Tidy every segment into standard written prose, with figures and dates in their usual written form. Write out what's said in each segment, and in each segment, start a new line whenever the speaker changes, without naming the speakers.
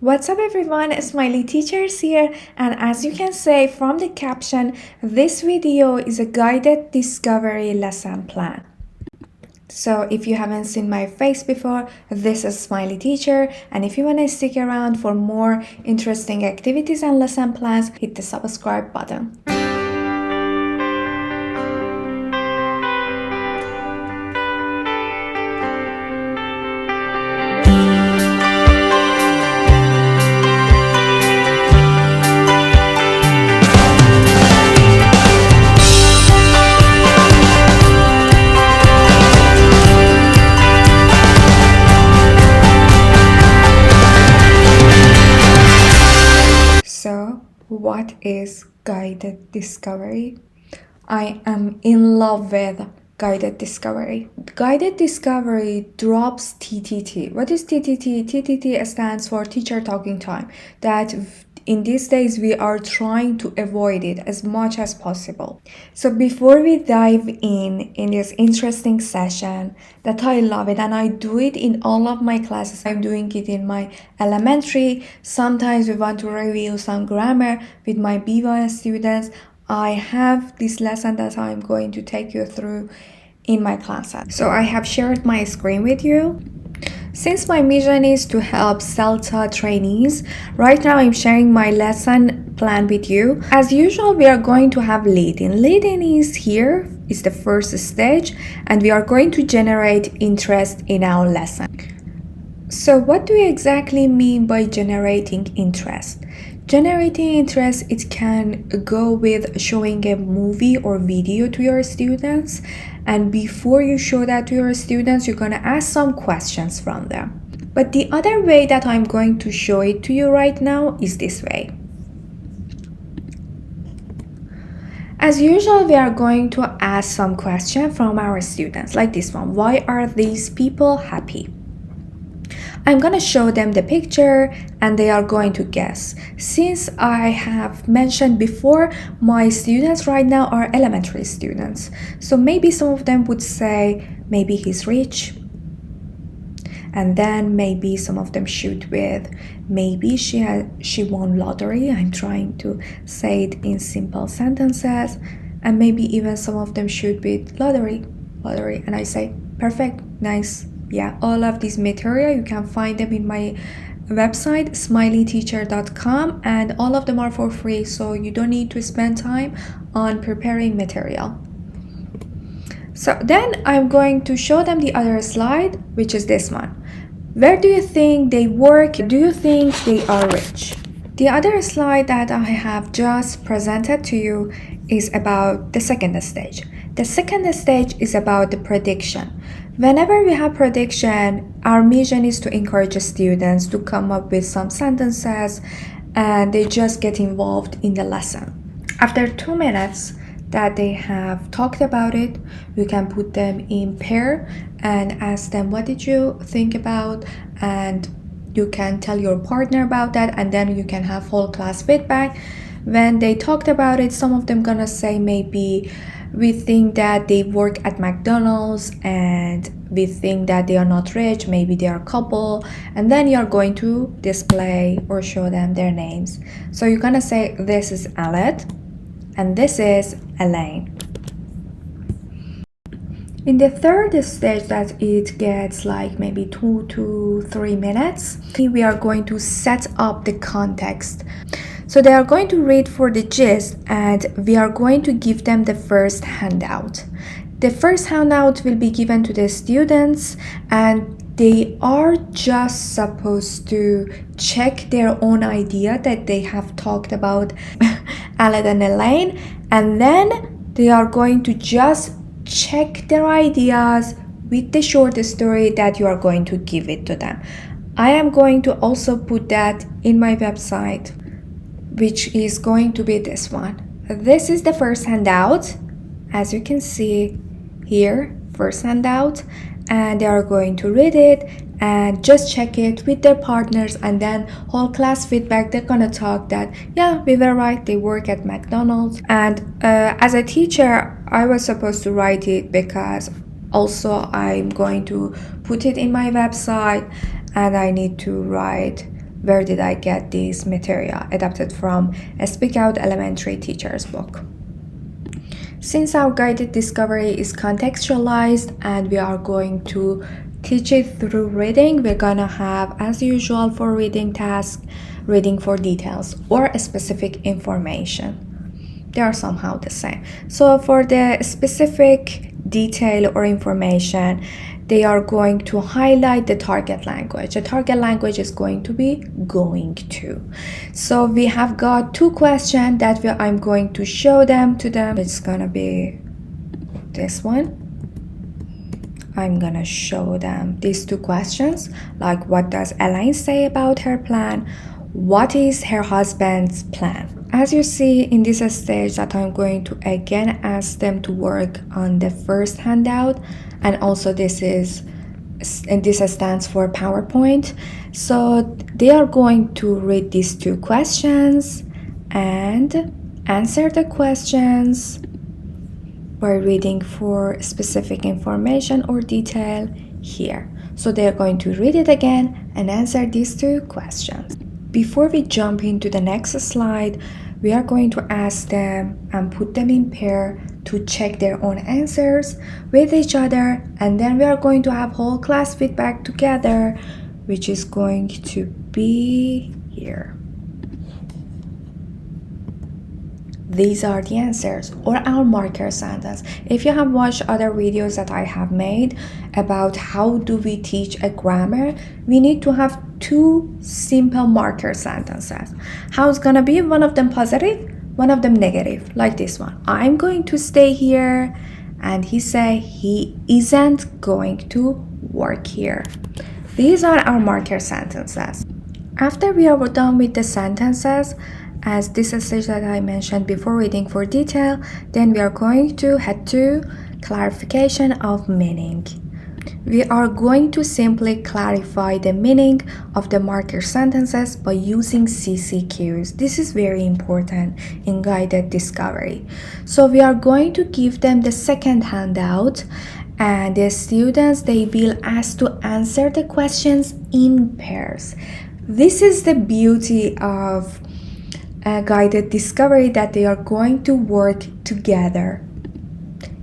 What's up everyone, Smiley Teachers here, and as you can see from the caption, this video is a guided discovery lesson plan. So if you haven't seen my face before, this is Smiley Teacher, and if you want to stick around for more interesting activities and lesson plans, hit the subscribe button. So, what is guided discovery? I am in love with guided discovery. Guided discovery drops TTT. What is TTT? TTT stands for teacher talking time. That in these days we are trying to avoid it as much as possible. So before we dive in this interesting session that I love it, and I do it in all of my classes. I'm doing it in my elementary. Sometimes we want to review some grammar with my B1 students. I have this lesson that I'm going to take you through in my classes. So I have shared my screen with you. Since my mission is to help CELTA trainees, right now I'm sharing my lesson plan with you. As usual, we are going to have lead-in. Lead-in is here, is the first stage, and we are going to generate interest in our lesson. So what do we exactly mean by generating interest? Generating interest, it can go with showing a movie or video to your students, and before you show that to your students, you're going to ask some questions from them. But the other way that I'm going to show it to you right now is this way. As usual, we are going to ask some questions from our students, like this one. Why are these people happy? I'm going to show them the picture and they are going to guess. Since I have mentioned before, my students right now are elementary students. So maybe some of them would say, maybe he's rich. And then maybe some of them shoot with, maybe she won lottery. I'm trying to say it in simple sentences. And maybe even some of them shoot with lottery. And I say, perfect, nice. Yeah, all of these material, you can find them in my website, smileyteacher.com, and all of them are for free, so you don't need to spend time on preparing material. So then I'm going to show them the other slide, which is this one. Where do you think they work? Do you think they are rich? The other slide that I have just presented to you is about the second stage. The second stage is about the prediction. Whenever we have prediction, our mission is to encourage students to come up with some sentences and they just get involved in the lesson. After 2 minutes that they have talked about it, you can put them in pair and ask them, what did you think about? And you can tell your partner about that, and then you can have whole class feedback. When they talked about it, some of them gonna say maybe we think that they work at McDonald's and we think that they are not rich, maybe they are a couple, and then you're going to display or show them their names. So you're gonna say, this is Aled and this is Elaine. In the third stage, that it gets like maybe 2 to 3 minutes, we are going to set up the context. So they are going to read for the gist and we are going to give them the first handout. The first handout will be given to the students and they are just supposed to check their own idea that they have talked about Aled and Elaine, and then they are going to just check their ideas with the short story that you are going to give it to them. I am going to also put that in my website, which is going to be this one. This is the first handout, as you can see here, first handout, and they are going to read it and just check it with their partners, and then whole class feedback, they're gonna talk that, yeah, we were right, they work at McDonald's. And as a teacher, I was supposed to write it because also I'm going to put it in my website and I need to write Where did I get this material? Adapted from a Speak Out Elementary Teacher's book. Since our guided discovery is contextualized and we are going to teach it through reading, we're gonna have, as usual for reading tasks, reading for details or a specific information. They are somehow the same. So for the specific detail or information, they are going to highlight the target language. The target language is going to be going to. So we have got two questions that I'm going to show them to them. It's gonna be this one. I'm gonna show them these two questions, like what does Elaine say about her plan? What is her husband's plan? As you see in this stage that I'm going to again ask them to work on the first handout, and also this stands for PowerPoint. So they are going to read these two questions and answer the questions by reading for specific information or detail here. So they're going to read it again and answer these two questions. Before we jump into the next slide, we are going to ask them and put them in pair to check their own answers with each other, and then we are going to have whole class feedback together, which is going to be here. These are the answers or our marker sentence. If you have watched other videos that I have made about how do we teach a grammar, we need to have two simple marker sentences. How it's gonna be? One of them positive, one of them negative, like this one. I'm going to stay here, and he say he isn't going to work here. These are our marker sentences. After we are done with the sentences, as this stage that I mentioned before reading for detail, then we are going to head to clarification of meaning. We are going to simply clarify the meaning of the marker sentences by using CCQs. This is very important in guided discovery. So we are going to give them the second handout, and the students, they will ask to answer the questions in pairs. This is the beauty of guided discovery, that they are going to work together.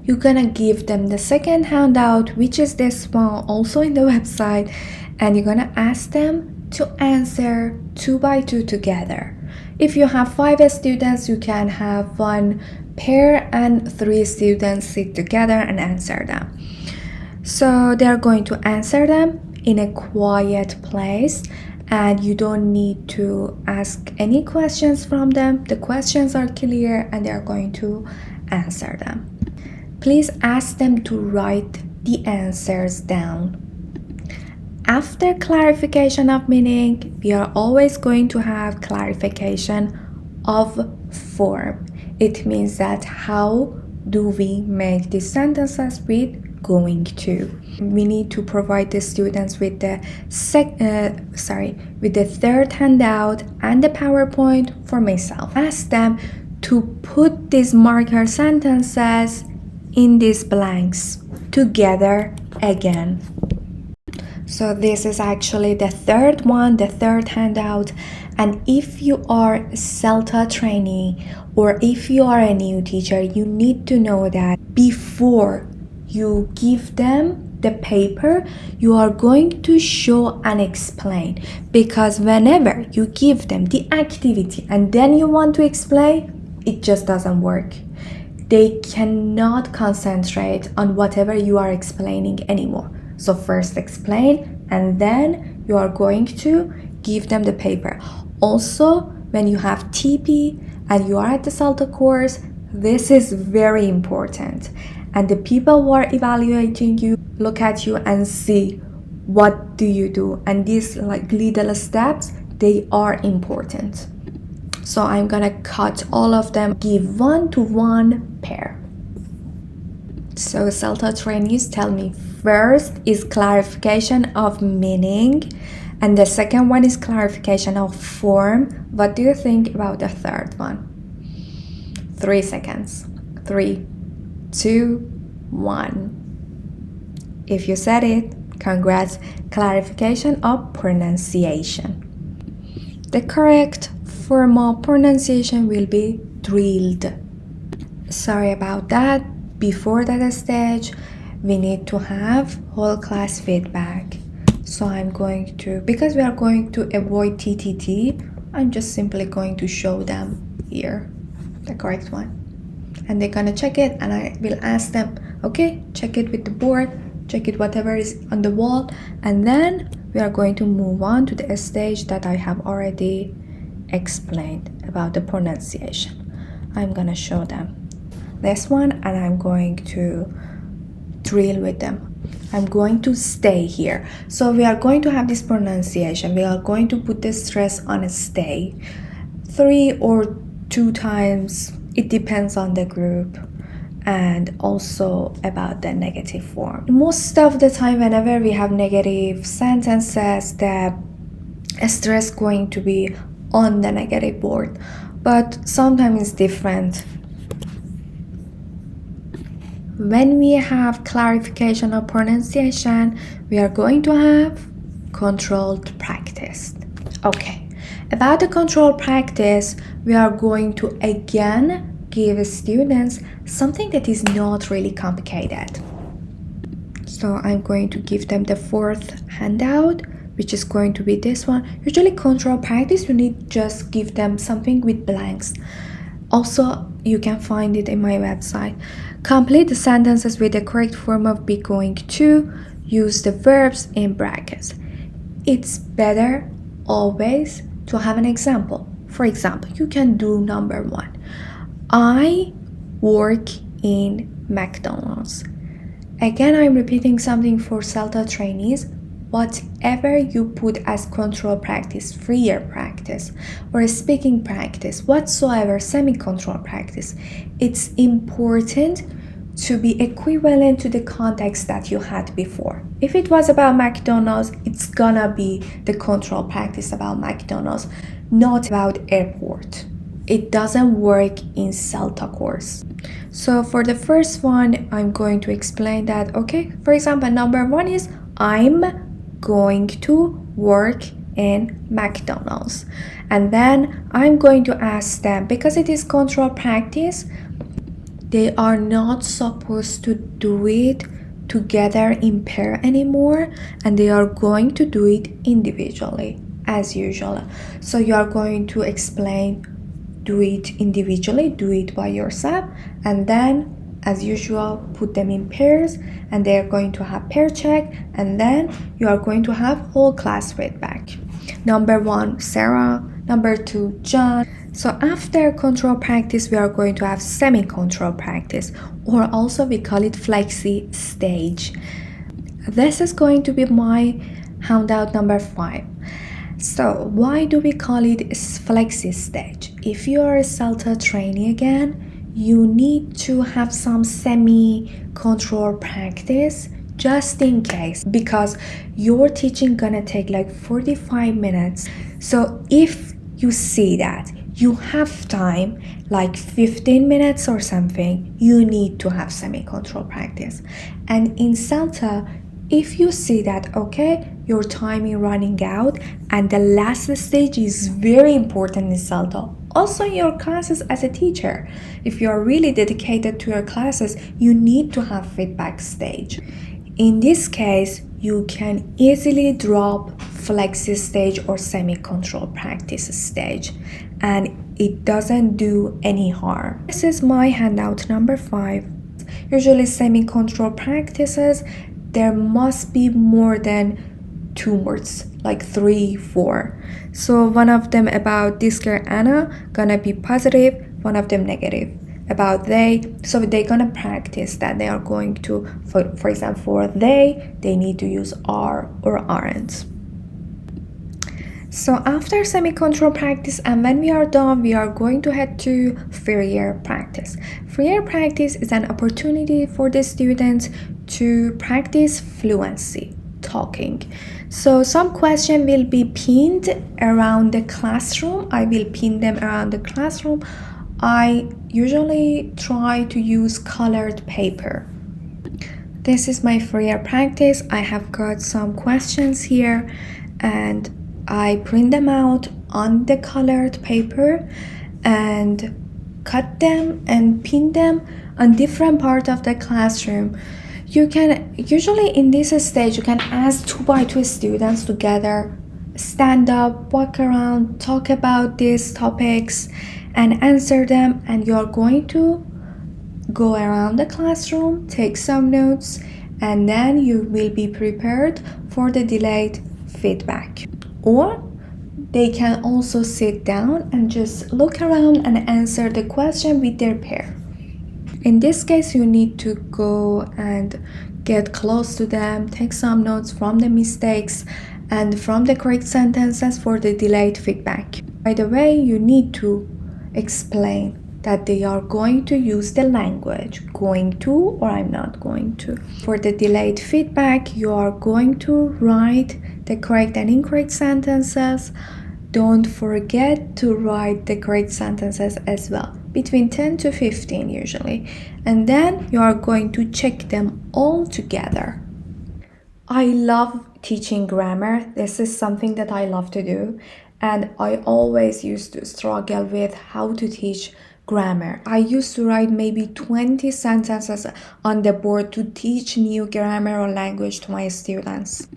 You're gonna give them the second handout, which is this one, also in the website, and you're gonna ask them to answer 2 by 2 together. If you have 5 students, you can have one pair and 3 students sit together and answer them. So they're going to answer them in a quiet place, and you don't need to ask any questions from them. The questions are clear and they're going to answer them. Please ask them to write the answers down. After clarification of meaning, we are always going to have clarification of form. It means that how do we make these sentences with going to? We need to provide the students with the third handout and the PowerPoint for myself. Ask them to put these marker sentences in these blanks together again. So this is actually the third one, the third handout. And if you are a CELTA trainee or if you are a new teacher, you need to know that before you give them the paper, you are going to show and explain. Because whenever you give them the activity and then you want to explain, it just doesn't work. They cannot concentrate on whatever you are explaining anymore. So first explain, and then you are going to give them the paper. Also, when you have TP and you are at the CELTA course, this is very important. And the people who are evaluating you look at you and see what do you do. And these like little steps, they are important. So I'm gonna cut all of them, give 1-to-1 pair. So CELTA trainees, tell me, first is clarification of meaning, and the second one is clarification of form. What do you think about the third one? 3 seconds. 3, 2, 1. If you said it, congrats. Clarification of pronunciation. The correct formal pronunciation will be drilled. Sorry about that. Before that stage, we need to have whole class feedback. So I'm going to, because we are going to avoid TTT, I'm just simply going to show them here the correct one. And they're gonna check it, and I will ask them, okay, check it with the board, check it whatever is on the wall, and then we are going to move on to the stage that I have already explained about the pronunciation. I'm gonna show them this one, and I'm going to drill with them. I'm going to stay here. So we are going to have this pronunciation. We are going to put the stress on a stay 3 or 2 times. It depends on the group, and also about the negative form. Most of the time, whenever we have negative sentences, the stress going to be on the negative board, but sometimes it's different. When we have clarification of pronunciation, we are going to have controlled practice. Okay, about the controlled practice, we are going to again give students something that is not really complicated. So I'm going to give them the 4th handout, which is going to be this one. Usually controlled practice, you need just give them something with blanks. Also, you can find it in my website. Complete the sentences with the correct form of be going to. Use the verbs in brackets. It's better always to have an example. For example, you can do number 1. I work in McDonald's. Again, I'm repeating something for CELTA trainees. Whatever you put as control practice, freer practice, or speaking practice, whatsoever, semi-control practice, it's important to be equivalent to the context that you had before. If it was about McDonald's, it's gonna be the control practice about McDonald's, not about airport. It doesn't work in CELTA course. So for the first one, I'm going to explain that, okay, for example, number 1 is I'm going to work in McDonald's. And then I'm going to ask them, because it is control practice, they are not supposed to do it together in pair anymore, and they are going to do it individually as usual. So you are going to explain, do it individually, do it by yourself, and then as usual put them in pairs, and they are going to have pair check, and then you are going to have whole class feedback. Number 1, Sarah. Number 2, John. So after control practice, we are going to have semi-control practice, or also we call it flexi stage. This is going to be my handout number 5. So why do we call it flexi stage? If you are a CELTA trainee again, you need to have some semi-control practice just in case, because your teaching gonna take like 45 minutes. So if you see that you have time like 15 minutes or something, you need to have semi-control practice. And in CELTA, if you see that, okay, your time is running out and the last stage is very important in CELTA, also in your classes as a teacher, if you are really dedicated to your classes, you need to have feedback stage. In this case, you can easily drop flexi stage or semi-control practice stage, and it doesn't do any harm. This is my handout number 5. Usually semi-control practices, there must be more than 2 words, like 3, 4. So one of them about this girl Anna gonna be positive, one of them negative. About they, so they're gonna practice that they are going to, for example, for they need to use are or aren't. So after semi-control practice, and when we are done, we are going to head to freer practice. Freer practice is an opportunity for the students to practice fluency, talking. So some question will be pinned around the classroom. I will pin them around the classroom. I usually try to use colored paper. This is my freer practice. I have got some questions here and I print them out on the colored paper and cut them and pin them on different part of the classroom. You can usually in this stage you can ask 2 by 2 students together, stand up, walk around, talk about these topics and answer them, and you're going to go around the classroom, take some notes, and then you will be prepared for the delayed feedback. Or they can also sit down and just look around and answer the question with their pair. In this case, you need to go and get close to them, take some notes from the mistakes and from the correct sentences for the delayed feedback. By the way, you need to explain that they are going to use the language going to or I'm not going to. For the delayed feedback, you are going to write the correct and incorrect sentences. Don't forget to write the correct sentences as well, between 10 to 15 usually. And then you are going to check them all together. I love teaching grammar. This is something that I love to do. And I always used to struggle with how to teach grammar. I used to write maybe 20 sentences on the board to teach new grammar or language to my students.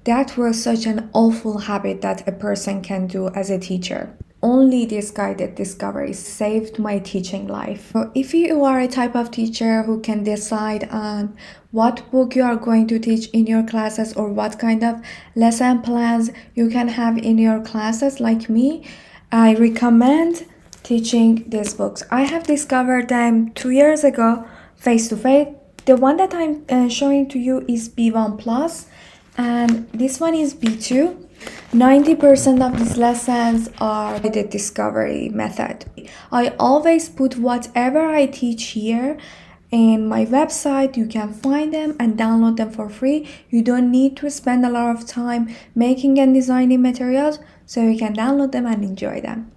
That was such an awful habit that a person can do as a teacher. Only this guided discovery saved my teaching life. So if you are a type of teacher who can decide on what book you are going to teach in your classes or what kind of lesson plans you can have in your classes like me, I recommend teaching these books. I have discovered them 2 years ago face to face. The one that I'm showing to you is B1 Plus and this one is B2. 90% of these lessons are the discovery method. I always put whatever I teach here in my website. You can find them and download them for free. You don't need to spend a lot of time making and designing materials, so you can download them and enjoy them.